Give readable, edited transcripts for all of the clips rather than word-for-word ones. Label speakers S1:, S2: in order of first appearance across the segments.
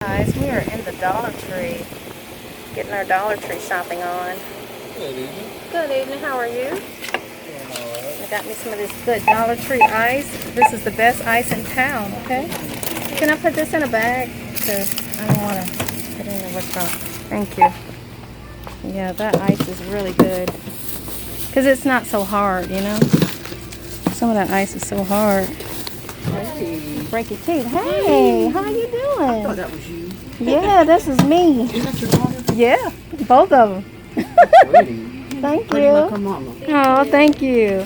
S1: Guys, we are in the Dollar Tree, getting our Dollar Tree shopping on.
S2: Good evening.
S1: Good evening, how are you?
S2: Doing alright.
S1: I got me some of this good Dollar Tree ice. This is the best ice in town, okay? Can I put this in a bag? Because I don't want to put it in there. What's wrong? Thank you. Yeah, that ice is really good. Because it's not so hard, you know? Some of that ice is so hard.
S2: Hey.
S1: Break your teeth. Hey, how you doing?
S2: Oh, that was you.
S1: Yeah, this is me.
S2: Is that your daughter?
S1: Yeah, both of them.
S2: Pretty.
S1: Thank
S2: Pretty
S1: you.
S2: like her mama.
S1: Oh, thank you.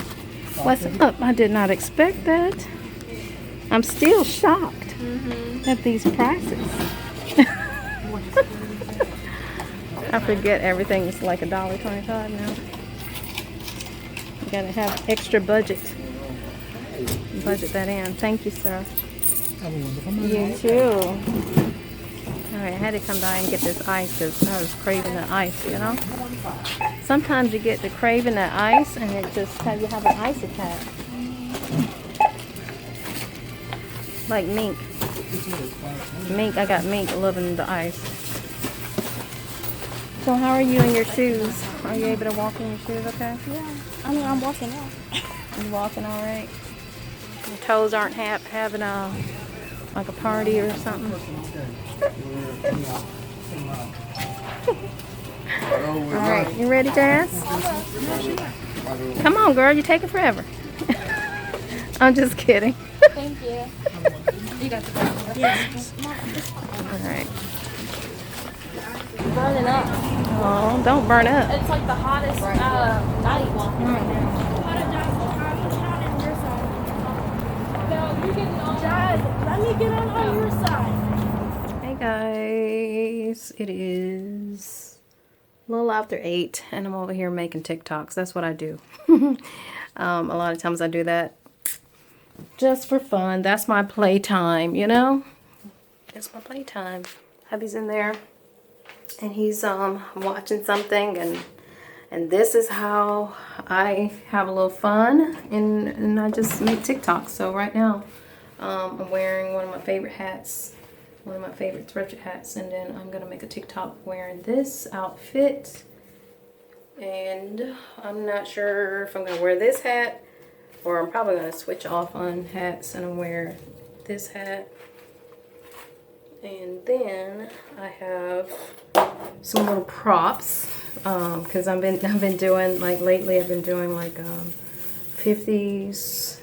S1: What's up? I did not expect that. I'm still shocked at these prices. I forget everything is like $1.25 now. You gotta have extra budget. Budget that in. Thank you, sir. You too. Alright, I had to come by and get this ice because I was craving the ice, you know? Sometimes you get the craving that ice and it just you have an ice attack. Like Mink. Mink, I got Mink loving the ice. So how are you in your shoes? Are you able to walk in your shoes okay?
S3: Yeah, I mean, I'm walking out.
S1: You walking alright? Your toes aren't having a like a party or something? Alright, you ready, Jazz? Come on, girl, you're taking forever. I'm just kidding.
S3: Thank you. You got the bag. Yes.
S1: Alright.
S3: Burning up.
S1: Oh, don't burn up.
S3: It's like the hottest night walking right now. No, you getting on Jazz. Let me get on your side.
S1: Hey guys, it is a little after 8 and I'm over here making TikToks. That's what I do. A lot of times I do that just for fun. That's my playtime, you know? That's my playtime. Hubby's in there and he's watching something and this is how I have a little fun and I just make TikToks. So right now I'm wearing one of my favorite hats, one of my favorite thrifted hats, and then I'm gonna make a TikTok wearing this outfit. And I'm not sure if I'm gonna wear this hat or I'm probably gonna switch off on hats and I'm wear this hat. And then I have some little props because I've been doing like lately. I've been doing like 50s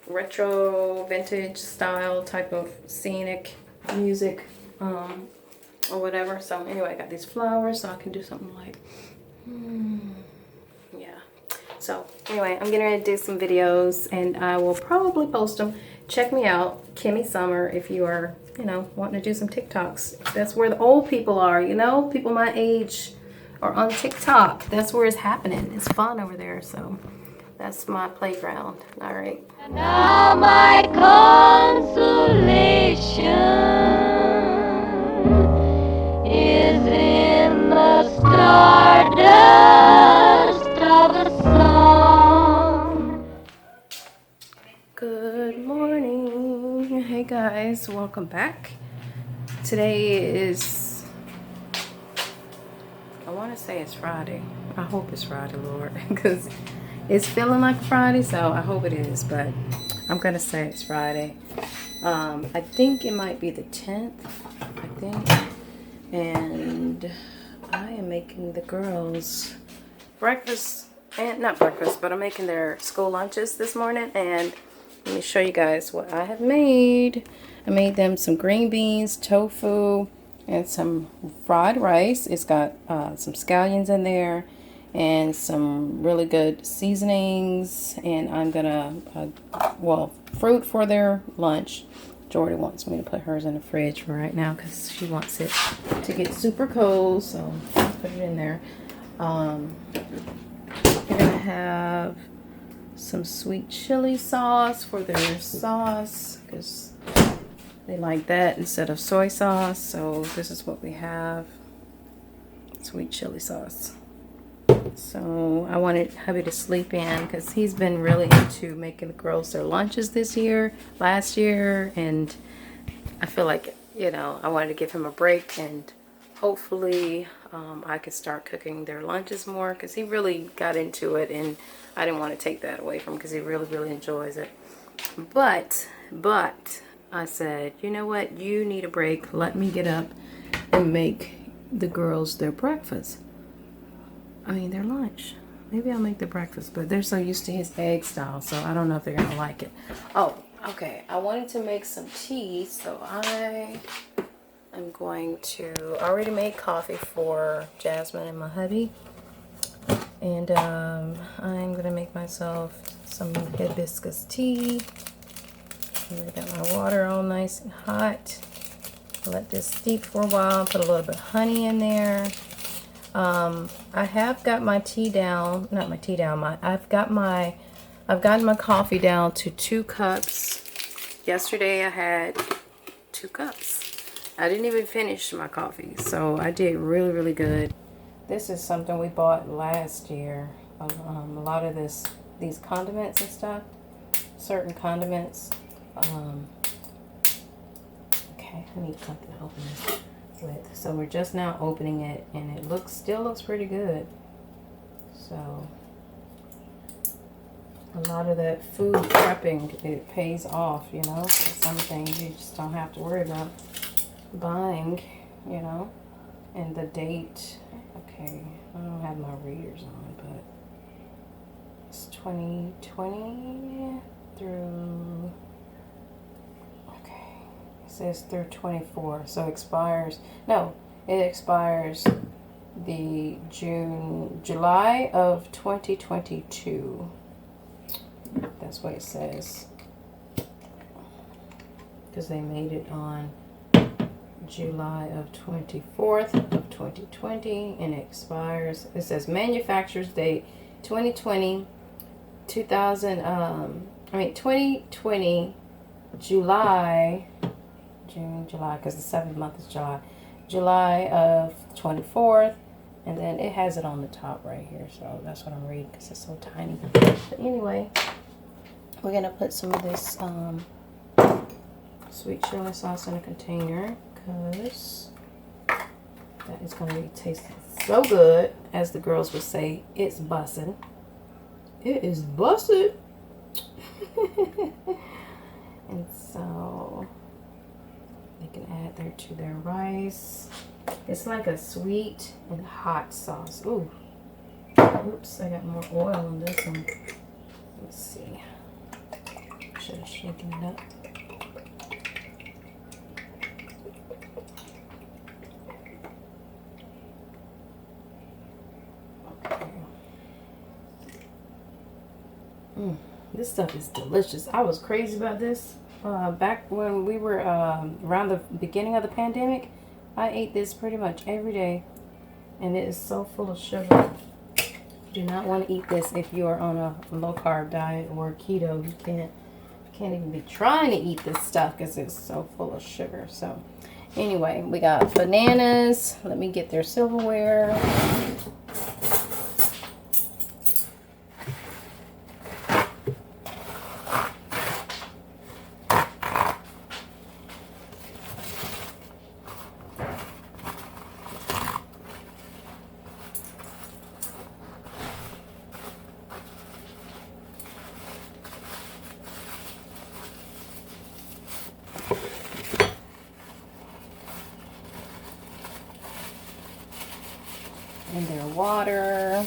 S1: retro vintage style type of scenic music or whatever. So anyway, I got these flowers so I can do something like yeah. So anyway, I'm getting ready to do some videos and I will probably post them. Check me out, Kimmy Summer, if you are, you know, wanting to do some TikToks. That's where the old people are, you know, people my age are on TikTok. That's where it's happening. It's fun over there. So that's my playground. All right.
S4: Now my consolation is in the stardust of a song.
S1: Good morning. Hey guys, welcome back. Today is, I want to say it's Friday. I hope it's Friday, Lord, because it's feeling like Friday, so I hope it is, but I'm gonna say it's Friday. I think it might be the 10th, I think, and I am making the girls breakfast, and not breakfast, but I'm making their school lunches this morning, and let me show you guys what I have made. I made them some green beans, tofu, and some fried rice. It's got some scallions in there and some really good seasonings. And I'm gonna, fruit for their lunch. Jordy wants me to put hers in the fridge for right now because she wants it to get super cold. So I'll put it in there. You're gonna have some sweet chili sauce for their sauce because they like that instead of soy sauce. So this is what we have, sweet chili sauce. So I wanted hubby to sleep in because he's been really into making the girls their lunches last year, and I feel like you know, I wanted to give him a break, and hopefully I could start cooking their lunches more, because he really got into it, and I didn't want to take that away from him because he really, really enjoys it. But I said, you know what, you need a break. Let me get up and make the girls their breakfast. I mean, their lunch. Maybe I'll make the breakfast, but they're so used to his egg style, so I don't know if they're gonna like it. Oh, okay. I wanted to make some tea, so I am going to already make coffee for Jasmine and my hubby, and I'm gonna make myself some hibiscus tea. I got my water all nice and hot. Let this steep for a while. Put a little bit of honey in there. I have got my tea down. Not my tea down. I've gotten my coffee down to 2 cups. Yesterday I had 2 cups. I didn't even finish my coffee, so I did really, really good. This is something we bought last year. A lot of these condiments and stuff. Certain condiments. Okay, I need something to open this with. So we're just now opening it, and it still looks pretty good. So a lot of that food prepping, it pays off, you know. Some things you just don't have to worry about buying, you know. And the date, okay, I don't have my readers on, but it's 2020 through, okay, it says through 24, so it expires the July of 2022. That's what it says, because they made it on July of 24th of 2020, and it expires, it says manufacturer's date 2020 July, June, July, because the 7th month is July of 24th, and then it has it on the top right here, so that's what I'm reading because it's so tiny. But anyway, we're gonna put some of this sweet chili sauce in a container, because that is going to be tasting so good. As the girls would say, it's bussin'. It is bussin'. And so they can add there to their rice. It's like a sweet and hot sauce. Ooh. Oops, I got more oil on this one. Let's see. Should have shaken it up. This stuff is delicious. I was crazy about this back when we were around the beginning of the pandemic. I ate this pretty much every day, and it is so full of sugar. Do not want to eat this if you are on a low carb diet or keto. You can't even be trying to eat this stuff because it's so full of sugar. So anyway, we got bananas. Let me get their silverware. And their water.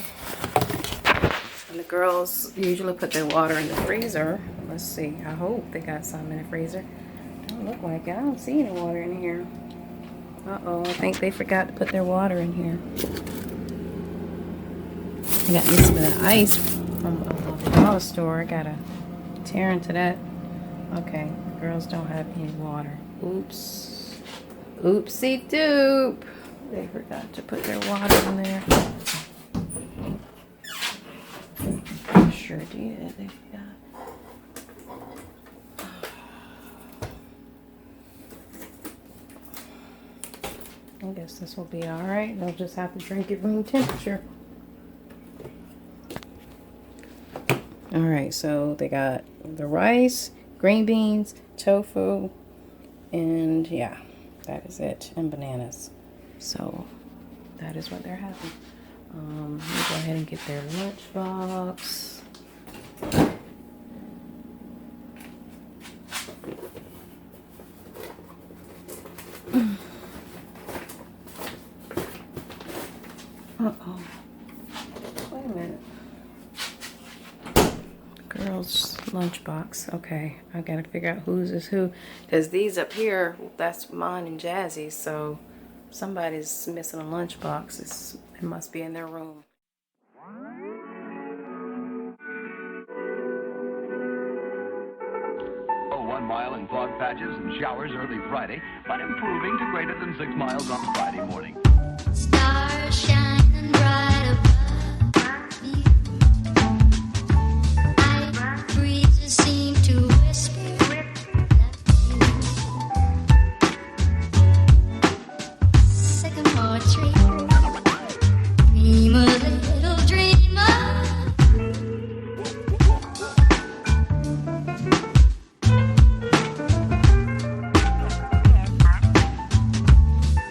S1: And the girls usually put their water in the freezer. Let's see. I hope they got some in the freezer. Don't look like it. I don't see any water in here. Uh-oh. I think they forgot to put their water in here. I got me some of that ice from the dollar store. I gotta tear into that. Okay. The girls don't have any water. Oops. Oopsie doop. They forgot to put their water in there. I sure did. They forgot. I guess this will be alright. They'll just have to drink it room temperature. Alright, so they got the rice, green beans, tofu, and yeah. That is it. And bananas. So that is what they're having. Let me go ahead and get their lunchbox. Uh-oh. Wait a minute. Girls' lunchbox. Okay, I gotta figure out whose is who. Because these up here, that's mine and Jazzy's. So somebody's missing a lunchbox. It must be in their room.
S5: Oh, 1 mile in fog patches and showers early Friday, but improving to greater than 6 miles on Friday morning.
S4: Stars shining bright above me. Night breezes seem to whisper sycamore tree. Dream a little dreamer.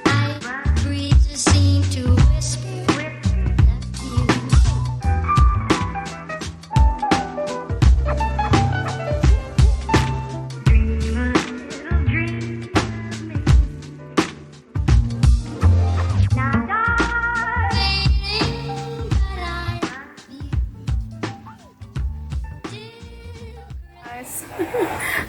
S4: Night breezes seem to whisper that you. Dream a little dream. Now, darling, but I love you.
S1: Guys,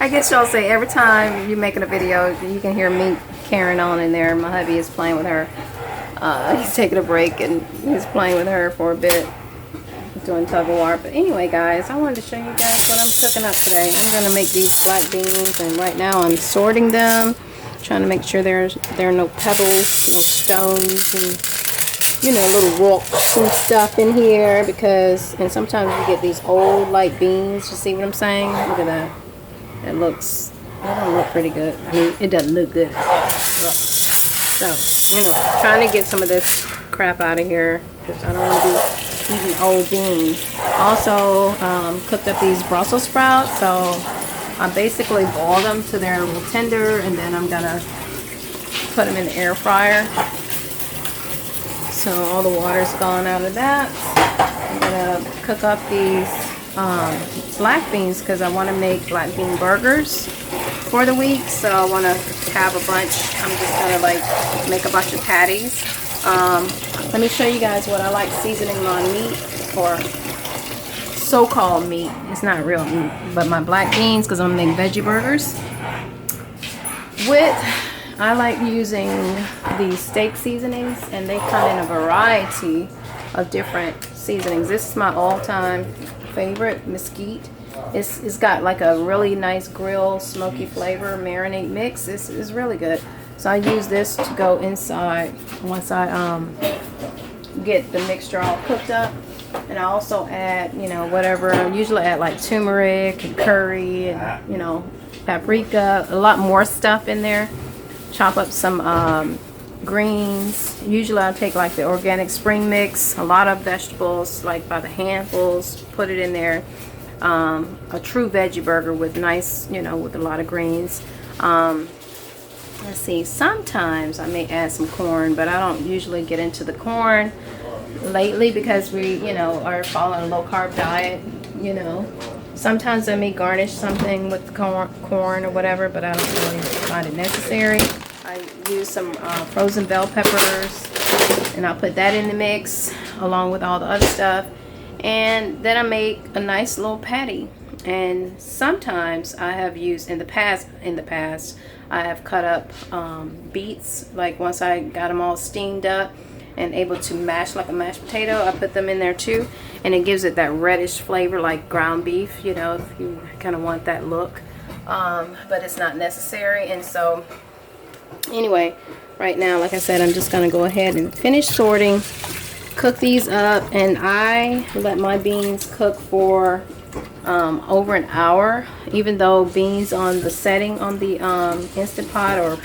S1: I guess y'all say every time you're making a video, you can hear me carrying on in there. My hubby is playing with her. He's taking a break and he's playing with her for a bit, doing tug of war. But anyway, guys, I wanted to show you guys what I'm cooking up today. I'm gonna make these black beans, and right now I'm sorting them, trying to make sure there are no pebbles, no stones, and little rocks and stuff in here, and sometimes you get these old light beans. You see what I'm saying? Look at that. It don't look pretty good. I mean, it doesn't look good. So, anyway, trying to get some of this crap out of here because I don't want to be eating old beans. Also, cooked up these Brussels sprouts. So, I basically boiled them to their little tender, and then I'm gonna put them in the air fryer. So all the water's gone out of that. I'm gonna cook up these black beans because I want to make black bean burgers for the week. So I want to have a bunch. I'm just gonna make a bunch of patties. Let me show you guys what I like seasoning my meat, or so-called meat. It's not real meat, but my black beans, because I'm gonna make veggie burgers I like using these steak seasonings, and they come in a variety of different seasonings. This is my all-time favorite, Mesquite. It's got like a really nice grill smoky flavor marinade mix. This is really good. So I use this to go inside once I get the mixture all cooked up. And I also add, whatever. I usually add like turmeric and curry and, paprika, a lot more stuff in there. Chop up some greens. Usually I take like the organic spring mix, a lot of vegetables, like by the handfuls, put it in there. A true veggie burger with nice, with a lot of greens. Let's see, sometimes I may add some corn, but I don't usually get into the corn lately because we, are following a low carb diet, Sometimes I may garnish something with corn or whatever, but I don't really find it necessary. I use some frozen bell peppers, and I'll put that in the mix along with all the other stuff. And then I make a nice little patty. And sometimes I have used, in the past, I have cut up beets. Like once I got them all steamed up and able to mash like a mashed potato, I put them in there too, and it gives it that reddish flavor like ground beef, if you kind of want that look, but it's not necessary. And so anyway, right now, like I said, I'm just gonna go ahead and finish sorting, cook these up, and I let my beans cook for over an hour, even though beans on the setting on the Instant Pot, or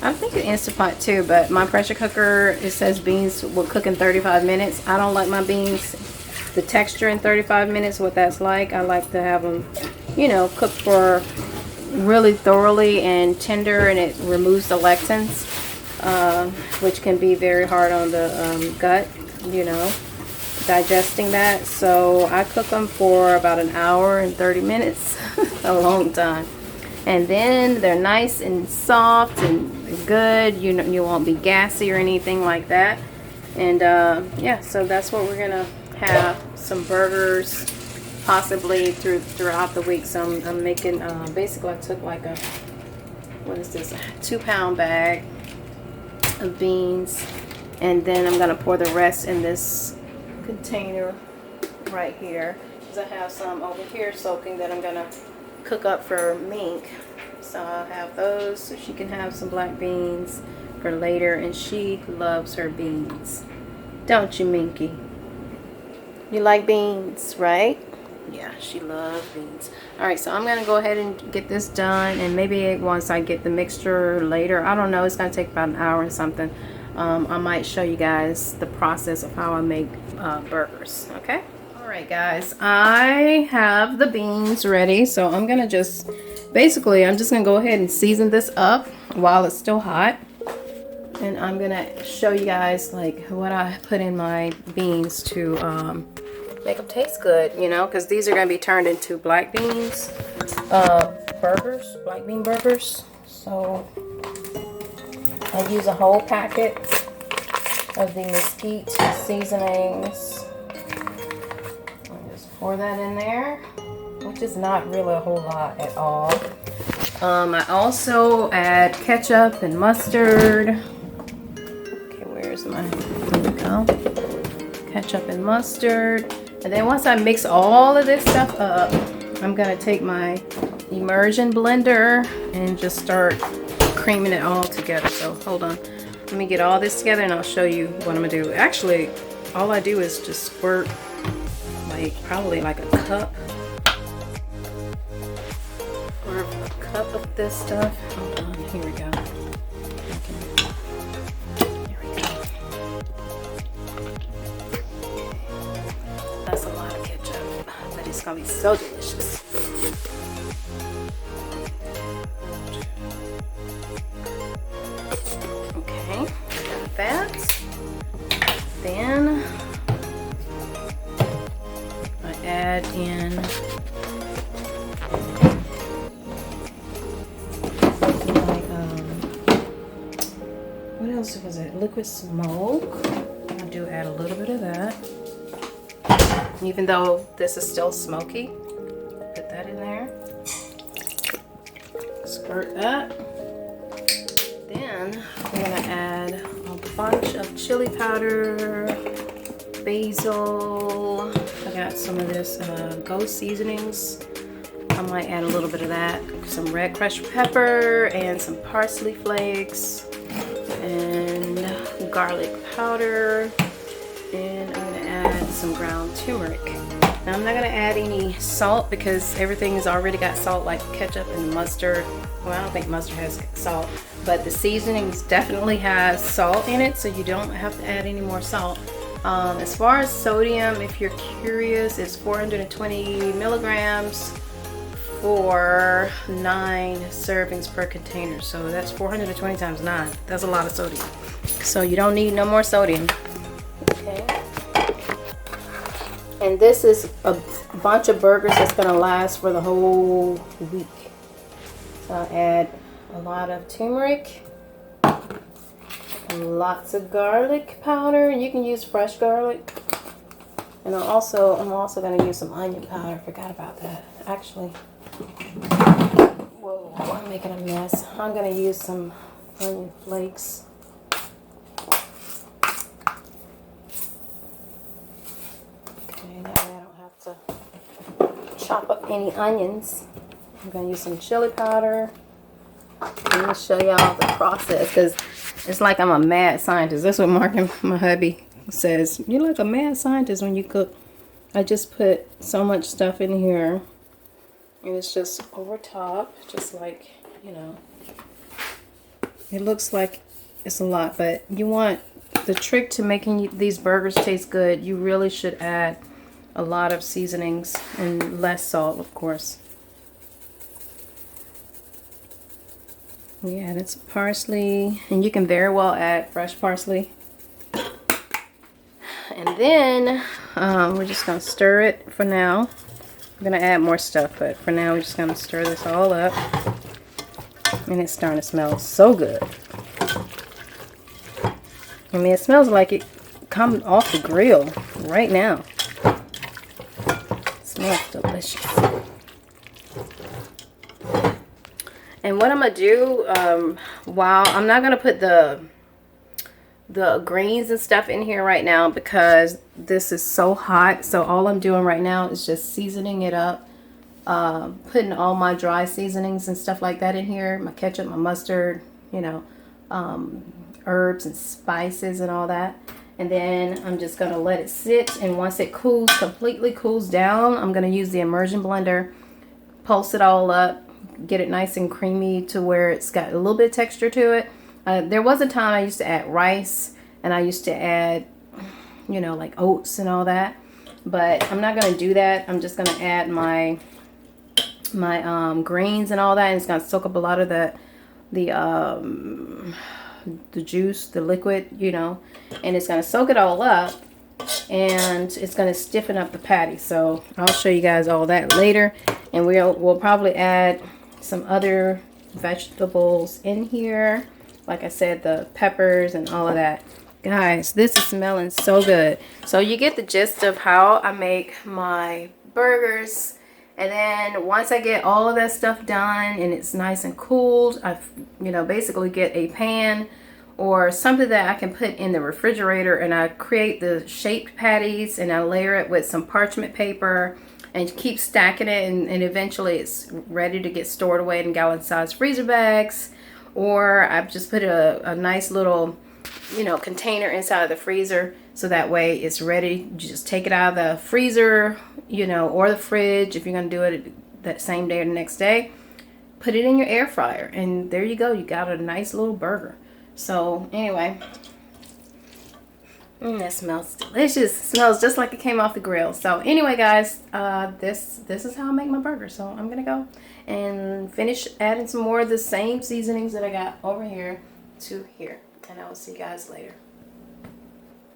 S1: I think the Instant Pot too, but my pressure cooker, it says beans will cook in 35 minutes. I don't like my beans, the texture in 35 minutes, what that's like. I like to have them, cook for really thoroughly and tender, and it removes the lectins, which can be very hard on the gut, you know, digesting that. So I cook them for about an hour and 30 minutes, a long time. And then they're nice and soft and good. You won't be gassy or anything like that. And yeah, so that's what we're gonna have, some burgers possibly throughout the week. So I'm making basically I took like a, what is this, a 2-pound bag of beans, and then I'm gonna pour the rest in this container right here, because I have some over here soaking that I'm gonna cook up for Mink. So I'll have those so she can have some black beans for later, and she loves her beans, don't you, Minky? You like beans, right? Yeah, she loves beans. All right, so I'm gonna go ahead and get this done, and maybe once I get the mixture later, I don't know, it's gonna take about an hour and something. I might show you guys the process of how I make burgers. Okay. All right, guys, I have the beans ready, so I'm gonna just basically I'm just gonna go ahead and season this up while it's still hot, and I'm gonna show you guys like what I put in my beans to make them taste good, you know, because these are going to be turned into black beans burgers, black bean burgers. So I use a whole packet of the Mesquite seasonings. I'll just pour that in there, which is not really a whole lot at all. I also add ketchup and mustard. Okay, where's my, there we go. Ketchup and mustard. And then once I mix all of this stuff up, I'm gonna take my immersion blender and just start creaming it all together. So hold on, let me get all this together and I'll show you what I'm gonna do. Actually, all I do is just squirt like probably like a cup or a cup of this stuff. Hold on, here we go. That's a lot of ketchup, but it's gonna be so delicious. Okay, got that. Then I add in what else was it? Liquid smoke. I do add a little bit of that. Even though this is still smoky, put that in there. Squirt that. Then we're gonna add a bunch of chili powder, basil. I got some of this ghost seasonings. I might add a little bit of that. Some red crushed pepper and some parsley flakes and garlic powder. And I'm gonna add some ground turmeric. Now I'm not gonna add any salt because everything's already got salt, like ketchup and mustard. Well, I don't think mustard has salt, but the seasonings definitely has salt in it, so you don't have to add any more salt. As far as sodium, if you're curious, it's 420 milligrams for 9 servings per container. So that's 420 times 9. That's a lot of sodium. So you don't need no more sodium. Okay. And this is a bunch of burgers that's gonna last for the whole week. So I'll add a lot of turmeric, lots of garlic powder. You can use fresh garlic. And I'm also gonna use some onion powder. I forgot about that. Actually, whoa, I'm making a mess. I'm gonna use some onion flakes. That way I don't have to chop up any onions. I'm going to use some chili powder. Let me show y'all the process, because it's like I'm a mad scientist. That's what Mark, my hubby, says. You're like a mad scientist when you cook. I just put so much stuff in here, and it's just over top, just like, you know, it looks like it's a lot, but you want the trick to making these burgers taste good. You really should add a lot of seasonings and less salt, of course. We added some parsley, and you can very well add fresh parsley. And then we're just gonna stir it for now. I'm gonna add more stuff, but for now we're just gonna stir this all up. And it's starting to smell so good. I mean, it smells like it come off the grill right now. It smells delicious. And what I'm gonna do, while I'm not gonna put the greens and stuff in here right now because this is so hot. So all I'm doing right now is just seasoning it up, putting all my dry seasonings and stuff like that in here, my ketchup, my mustard, you know, herbs and spices and all that. And then I'm just gonna let it sit, and once it completely cools down, I'm gonna use the immersion blender, pulse it all up, get it nice and creamy to where it's got a little bit of texture to it. There was a time I used to add rice, and I used to add, you know, like oats and all that, but I'm not gonna do that. I'm just gonna add my greens and all that, and it's gonna soak up a lot of the juice, the liquid, you know, and it's gonna soak it all up, and it's gonna stiffen up the patty. So I'll show you guys all that later, and we'll probably add some other vegetables in here, like I said, the peppers and all of that. Guys, this is smelling so good. So you get the gist of how I make my burgers. And then once I get all of that stuff done and it's nice and cooled, I, you know, basically get a pan or something that I can put in the refrigerator, and I create the shaped patties, and I layer it with some parchment paper and keep stacking it, and eventually it's ready to get stored away in gallon-sized freezer bags. Or I've just put a nice little, you know, container inside of the freezer, so that way it's ready. You just take it out of the freezer, you know, or the fridge if you're going to do it that same day or the next day. Put it in your air fryer, and there you go. You got a nice little burger. So anyway, that smells delicious. It smells just like it came off the grill. So anyway, guys, this is how I make my burger. So I'm gonna go and finish adding some more of the same seasonings that I got over here to here, and I will see you guys later.